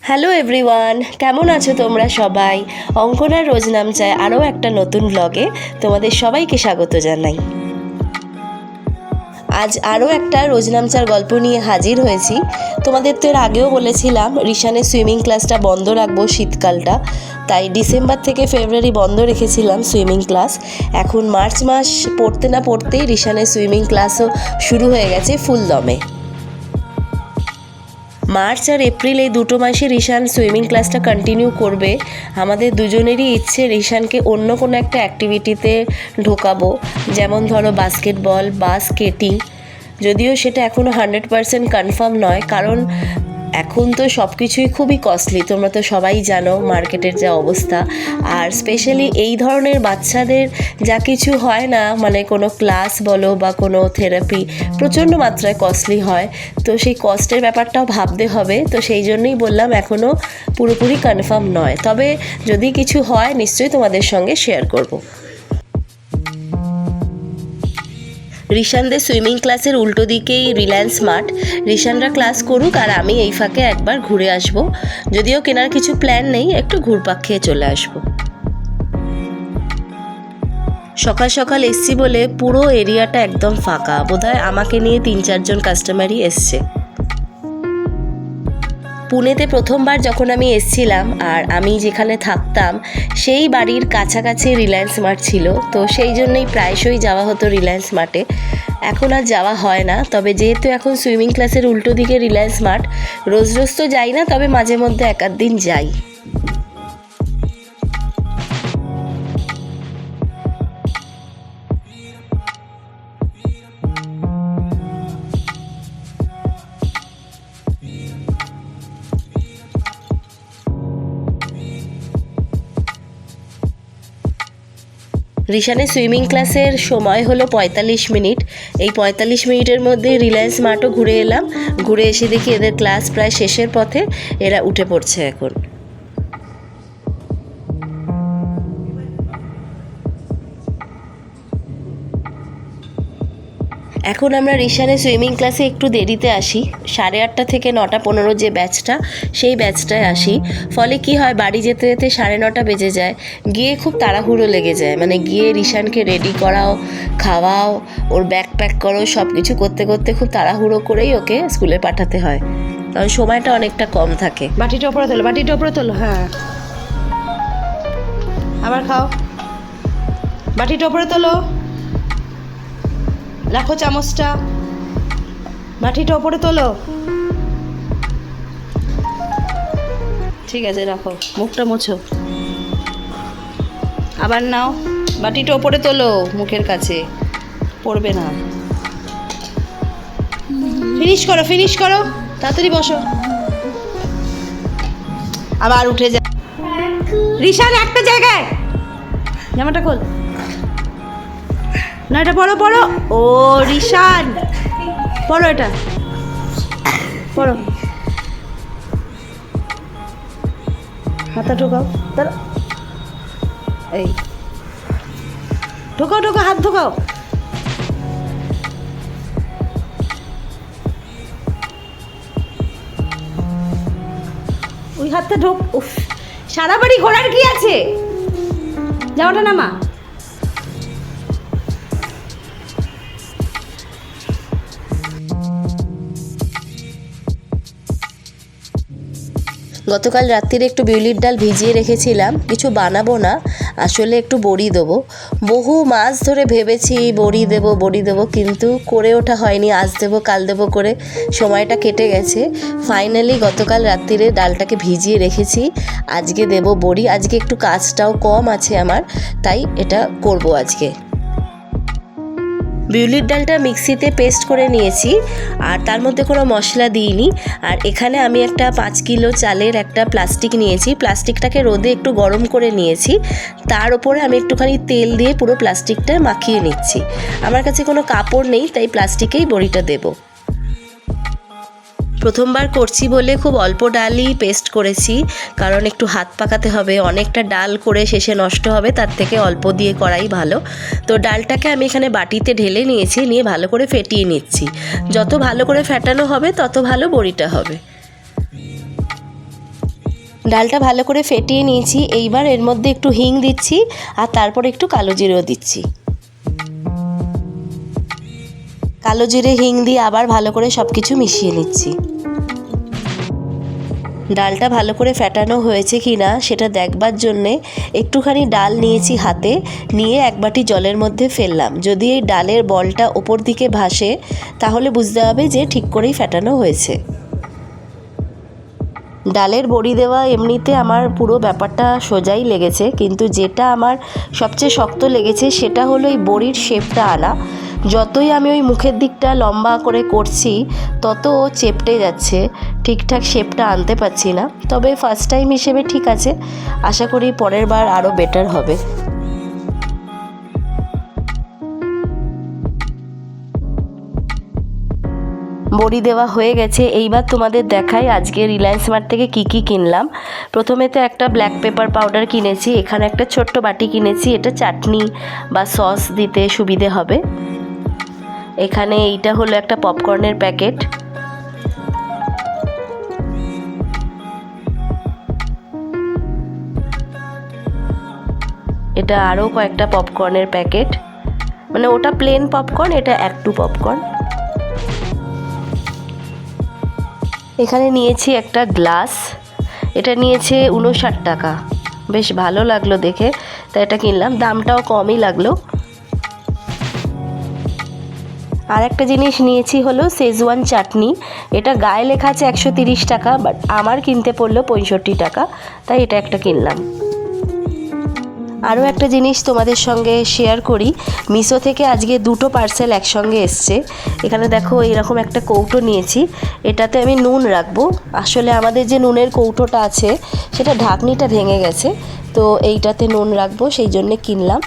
Hello everyone, কেমন আছো তোমরা সবাই? অঙ্কনার রোজ নাম চায় আরও একটা নতুন ব্লগে তোমাদের সবাইকে স্বাগত জানাই। আজ আরও একটা রোজনামচার গল্প নিয়ে হাজির হয়েছি। তোমাদের তো এর আগেও বলেছিলাম রিশানের সুইমিং ক্লাসটা বন্ধ রাখবো শীতকালটা, তাই ডিসেম্বর থেকে ফেব্রুয়ারি বন্ধ রেখেছিলাম সুইমিং ক্লাস। এখন মার্চ মাস পড়তে না পড়তেই রিশানের সুইমিং ক্লাসও শুরু হয়ে গেছে ফুল দমে। মার্চ আর এপ্রিল এই দুটো মাসে রিশান সুইমিং ক্লাসটা কন্টিনিউ করবে। আমাদের দুজনেরই ইচ্ছে রিশানকে অন্য কোনো একটা অ্যাক্টিভিটিতে ঢোকাবো, যেমন ধরো বাস্কেটবল বা স্কেটিং। যদিও সেটা এখনও 100% কনফার্ম নয়, কারণ এখন তো সব কিছুই খুবই কস্টলি, তোমরা তো সবাই জানো মার্কেটের যা অবস্থা। আর স্পেশালি এই ধরনের বাচ্চাদের যা কিছু হয় না, মানে কোনো ক্লাস বলো বা কোনো থেরাপি প্রচণ্ড মাত্রায় কস্টলি হয়, তো সেই কস্টের ব্যাপারটাও ভাবতে হবে। তো সেই জন্যই বললাম এখনও পুরোপুরি কনফার্ম নয়, তবে যদি কিছু হয় নিশ্চয়ই তোমাদের সঙ্গে শেয়ার করব। রিশানদের সুইমিং ক্লাসের উল্টো দিকেই রিলায়েন্স মাঠ। রিশানরা ক্লাস করুক আর আমি এই ফাঁকে একবার ঘুরে আসব। যদিও কেনার কিছু প্ল্যান নেই, একটু ঘুরপাক খেয়ে চলে আসব। সকাল সকাল এসছি বলে পুরো এরিয়াটা একদম ফাঁকা, বোধহয় আমাকে নিয়ে 3-4 জন কাস্টমারই এসছে। পুনেতে প্রথমবার যখন আমি এসছিলাম আর আমি যেখানে থাকতাম সেই বাড়ির কাছাকাছি রিলায়েন্স মার্ট ছিল, তো সেই জন্যই প্রায়শই যাওয়া হতো রিলায়েন্স মার্টে। এখন আর যাওয়া হয় না, তবে যেহেতু এখন সুইমিং ক্লাসের উল্টো দিকে রিলায়েন্স মার্ট, রোজ রোজ তো যাই না, তবে মাঝে মধ্যে এক আধ দিন যাই। রিশানের সুইমিং ক্লাসের সময় হলো 45 মিনিট। এই 45 মিনিটের মধ্যে রিলায়েন্স মার্টও ঘুরে এলাম। ঘুরে এসে দেখি এদের ক্লাস প্রায় শেষের পথে, এরা উঠে পড়ছে এখন। এখন আমরা রিশানের সুইমিং ক্লাসে একটু দেরিতে আসি, 8:30 থেকে 9:15 যে ব্যাচটা, সেই ব্যাচটায় আসি। ফলে কি হয়, বাড়ি যেতে যেতে 9:30 বেজে যায়। গিয়ে খুব তাড়াহুড়ো লেগে যায়, মানে গিয়ে রিশানকে রেডি করাও, খাওয়াও, ওর ব্যাগ প্যাক করো, সব কিছু করতে করতে খুব তাড়াহুড়ো করেই ওকে স্কুলে পাঠাতে হয়, কারণ সময়টা অনেকটা কম থাকে। বাটিটা ওপরে তোলো, বাটিটা ওপরে তোলো, হ্যাঁ আবার খাও। বাটিটা ওপরে তোলো, রাখো চামচটা, বাটিটা ওপরে তোলো। ঠিক আছে, রাখো, মুখটা মোছো। আবার নাও, বাটিটা ওপরে তোলো, মুখের কাছে পড়বে না। ফিনিশ করো, ফিনিশ করো, তাড়াতাড়ি বসো। আবার উঠে যা। রিশান একটা জায়গায়, জামাটা খোল না, এটা পড়ো পড়ো। ও রিশান, পড়ো, এটা পড়ো। হাতটা ঢোকাও, দাঁড়া, এই ঢোকাও ঢোকাও, হাত ঢোকাও। ওই হাতটা ঢোক। উফ, সারা বাড়ি ঘোরার কি আছে, জামাটা নামা। গতকাল রাত্রিরে একটু বিউলির ডাল ভিজিয়ে রেখেছিলাম, কিছু বানাবো না, আসলে একটু বড়ি দেবো। বহু মাস ধরে ভেবেছি বড়ি দেবো, কিন্তু করে ওঠা হয়নি। আজ দেবো কাল দেবো করে সময়টা কেটে গেছে। ফাইনালি গতকাল রাত্রিরে ডালটাকে ভিজিয়ে রেখেছি, আজকে দেবো বড়ি। আজকে একটু কাজটাও কম আছে আমার, তাই এটা করব আজকে। বিউলির ডালটা মিক্সিতে পেস্ট করে নিয়েছি, আর তার মধ্যে কোনো মশলা দিইনি। আর এখানে আমি একটা 5 কিলো চালের একটা প্লাস্টিক নিয়েছি, প্লাস্টিকটাকে রোদে একটু গরম করে নিয়েছি। তার উপরে আমি একটুখানি তেল দিয়ে পুরো প্লাস্টিকটা মাখিয়ে নিচ্ছি। আমার কাছে কোনো কাপড় নেই, তাই প্লাস্টিকেই বড়িটা দেবো। প্রথমবার করছি বলে খুব অল্প ডালই পেস্ট করেছি, কারণ একটু হাত পাকাতে হবে। অনেকটা ডাল করে শেষে নষ্ট হবে, তার থেকে অল্প দিয়ে করাই ভালো। তো ডালটাকে আমি এখানে বাটিতে ঢেলে নিয়েছি, নিয়ে ভালো করে ফেটিয়ে নিচ্ছি। যত ভালো করে ফেটানো হবে তত ভালো বড়িটা হবে। ডালটা ভালো করে ফেটিয়ে নিয়েছি। এইবার এর মধ্যে একটু হিং দিচ্ছি আর তারপর একটু কালো জিরেও দিচ্ছি। কালো জিরে হিং দিয়ে আবার ভালো করে সব কিছু মিশিয়ে নিচ্ছি। ডালটা ভালো করে ফেটানো হয়েছে কি না সেটা দেখবার জন্যে একটুখানি ডাল নিয়েছি হাতে, নিয়ে এক বাটি জলের মধ্যে ফেললাম। যদি এই ডালের বলটা ওপর দিকে ভাসে তাহলে বুঝতে হবে যে ঠিক করেই ফেটানো হয়েছে। ডালের বড়ি দেওয়া এমনিতে আমার পুরো ব্যাপারটা সোজাই লেগেছে, কিন্তু যেটা আমার সবচেয়ে শক্ত লেগেছে সেটা হলো এই বড়ির শেপটা আনা। যতই আমি ওই মুখের দিকটা লম্বা করে করছি তত ও চেপটে যাচ্ছে, ঠিকঠাক শেপটা আনতে পারছি না। তবে ফার্স্ট টাইম হিসেবে ঠিক আছে, আশা করি পরের বার আরও বেটার হবে। বড়ি দেওয়া হয়ে গেছে। এইবার তোমাদের দেখাই আজকে রিলায়েন্স মার্ট থেকে কি কিনলাম। প্রথমে তো একটা ব্ল্যাক পেপার পাউডার কিনেছি, এখানে একটা ছোট্ট বাটি কিনেছি, এটা চাটনি বা সস দিতে সুবিধে হবে। এখানে এইটা হলো একটা পপকর্নের প্যাকেট। এটা আরও কয়েকটা পপকর্নের প্যাকেট, মানে ওটা প্লেন পপকর্ন, এটা একটু পপকর্ন। এখানে নিয়েছি একটা গ্লাস, এটা নিয়েছে 59 টাকা, বেশ ভালো লাগলো দেখে, তাই এটা কিনলাম, দামটাও কমই লাগলো। আর একটা জিনিস নিয়েছি হলো শেজওয়ান চাটনি, এটা গায়ে লেখা আছে 130 টাকা, বাট আমার কিনতে পড়লো 65 টাকা, তাই এটা একটা কিনলাম। আরও একটা জিনিস তোমাদের সঙ্গে শেয়ার করি, মিশো থেকে আজকে দুটো পার্সেল একসঙ্গে এসছে। এখানে দেখো এরকম একটা কৌটো নিয়েছি, এটাতে আমি নুন রাখবো। আসলে আমাদের যে নুনের কৌটোটা আছে সেটা ঢাকনিটা ভেঙে গেছে, তো এইটাতে নুন রাখবো, সেই জন্যে কিনলাম।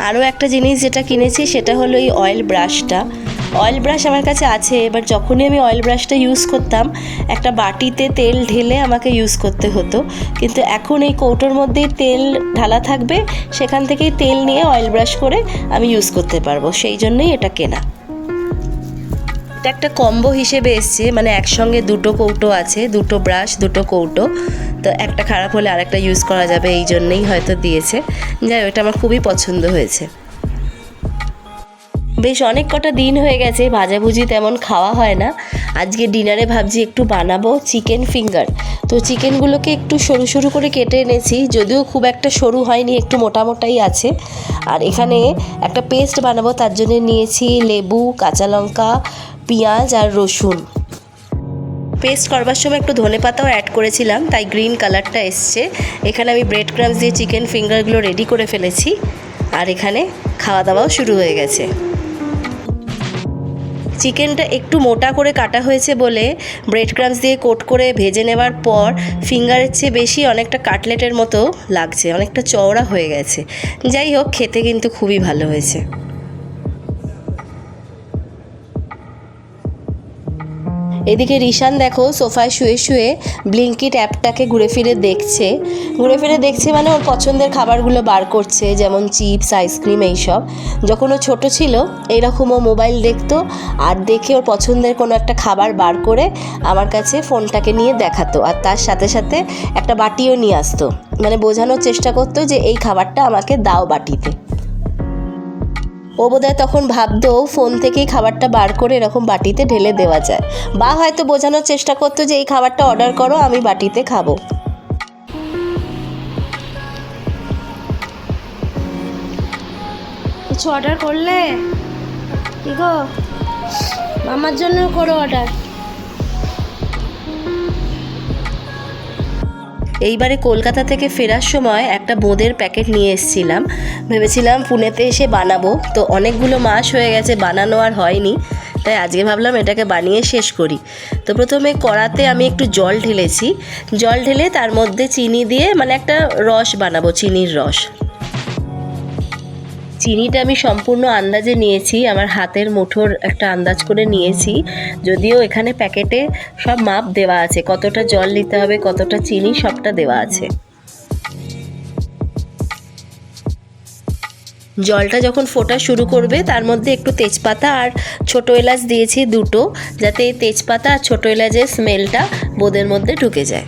আরও একটা জিনিস যেটা কিনেছি সেটা হলো এই অয়েল ব্রাশটা। অয়েল ব্রাশ আমার কাছে আছে, এবার যখনই আমি অয়েল ব্রাশটা ইউজ করতাম একটা বাটিতে তেল ঢেলে আমাকে ইউজ করতে হতো, কিন্তু এখন এই কৌটোর মধ্যেই তেল ঢালা থাকবে, সেখান থেকেই তেল নিয়ে অয়েল ব্রাশ করে আমি ইউজ করতে পারবো, সেই জন্যই এটা কেনা। এটা একটা কম্বো হিসেবে এসছে, মানে একসঙ্গে দুটো কৌটো আছে, দুটো ব্রাশ দুটো কৌটো, তো একটা খারাপ হলে আরেকটা ইউজ করা যাবে, এই জন্যেই হয়তো দিয়েছে। যাই হোক, এটা আমার খুবই পছন্দ হয়েছে। বেশ অনেক কটা দিন হয়ে গেছে ভাজাভুজি তেমন খাওয়া হয় না। আজকে ডিনারে ভাবছি একটু বানাবো চিকেন ফিঙ্গার। তো চিকেনগুলোকে একটু সরু সরু করে কেটে এনেছি, যদিও খুব একটা সরু হয়নি, একটু মোটা মোটাই আছে। আর এখানে একটা পেস্ট বানাবো, তার জন্য নিয়েছি লেবু, কাঁচা লঙ্কা, পেঁয়াজ আর রসুন। পেস্ট করবার সময় একটু ধনেপাতাও অ্যাড করেছিলাম, তাই গ্রিন কালারটা এসছে। এখানে আমি ব্রেড ক্রাম্বস দিয়ে চিকেন ফিঙ্গারগুলো রেডি করে ফেলেছি, আর এখানে খাওয়া দাওয়াও শুরু হয়ে গেছে। চিকেনটা একটু মোটা করে কাটা হয়েছে বলে ব্রেড ক্রাম্বস দিয়ে কোট করে ভেজে নেওয়ার পর ফিঙ্গারের চেয়ে বেশি অনেকটা কাটলেটের মতো লাগছে, অনেকটা চওড়া হয়ে গেছে। যাই হোক, খেতে কিন্তু খুবই ভালো হয়েছে। এদিকে রিশান দেখো সোফায় শুয়ে শুয়ে ব্লিঙ্কিট অ্যাপটাকে ঘুরে ফিরে দেখছে মানে ওর পছন্দের খাবারগুলো বার করছে, যেমন চিপস, আইসক্রিম, এইসব। যখন ও ছোটো ছিল এইরকম ও মোবাইল দেখতো, আর দেখে ওর পছন্দের কোনো একটা খাবার বার করে আমার কাছে ফোনটাকে নিয়ে দেখাতো, আর তার সাথে সাথে একটা বাটিও নিয়ে আসতো, মানে বোঝানোর চেষ্টা করতো যে এই খাবারটা আমাকে দাও বাটিতে। ও বোধহয় তখন ভাবতো ফোন থেকেই খাবারটা বার করে এরকম বাটিতে ঢেলে দেওয়া যায়, বা হয়তো বোঝানোর চেষ্টা করতো যে এই খাবারটা অর্ডার করো, আমি বাটিতে খাবো। কিছু অর্ডার করলে কি গো? মামার জন্য করো অর্ডার। এইবারে কলকাতা থেকে ফেরার সময় একটা বোঁদের প্যাকেট নিয়ে এসেছিলাম, ভেবেছিলাম পুনেতে এসে বানাবো, তো অনেকগুলো মাস হয়ে গেছে বানানো আর হয়নি, তাই আজকে ভাবলাম এটাকে বানিয়ে শেষ করি। তো প্রথমে কড়াতে আমি একটু জল ঢেলেছি, জল ঢেলে তার মধ্যে চিনি দিয়ে মানে একটা রস বানাবো, চিনির রস। চিনিটা আমি সম্পূর্ণ আন্দাজে নিয়েছি, আমার হাতের মুঠোর একটা আন্দাজ করে নিয়েছি, যদিও এখানে প্যাকেটে সব মাপ দেওয়া আছে, কতটা জল নিতে হবে, কতটা চিনি, সবটা দেওয়া আছে। জলটা যখন ফোটা শুরু করবে তার মধ্যে একটু তেজপাতা আর ছোটো এলাচ দিয়েছি দুটো, যাতে এই তেজপাতা আর ছোটো এলাচের স্মেলটা বোঁদের মধ্যে ঢুকে যায়।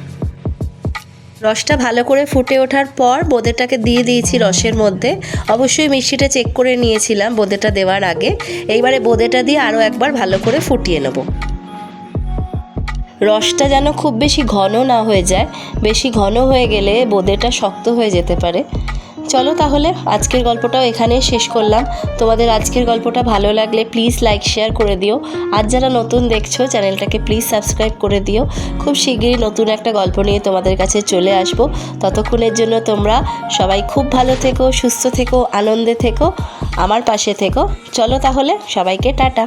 রসটা ভালো করে ফুটে ওঠার পর বোঁদেটাকে দিয়ে দিয়েছি রসের মধ্যে। অবশ্যই মিষ্টিটা চেক করে নিয়েছিলাম বোঁদেটা দেওয়ার আগে। এইবারে বোঁদেটা দিয়ে আরও একবার ভালো করে ফুটিয়ে নেব। রসটা যেন খুব বেশি ঘন না হয়ে যায়, বেশি ঘন হয়ে গেলে বোঁদেটা শক্ত হয়ে যেতে পারে। চলো তাহলে আজকের গল্পটাও এখানেই শেষ করলাম। তোমাদের আজকের গল্পটা ভালো লাগলে প্লিজ লাইক শেয়ার করে দিও। আর যারা নতুন দেখছো চ্যানেলটাকে প্লিজ সাবস্ক্রাইব করে দিও। খুব শিগগিরই নতুন একটা গল্প নিয়ে তোমাদের কাছে চলে আসবো। ততক্ষণের জন্য তোমরা সবাই খুব ভালো থেকো, সুস্থ থেকো, আনন্দে থেকো, আমার পাশে থেকো। চলো তাহলে সবাইকে টাটা।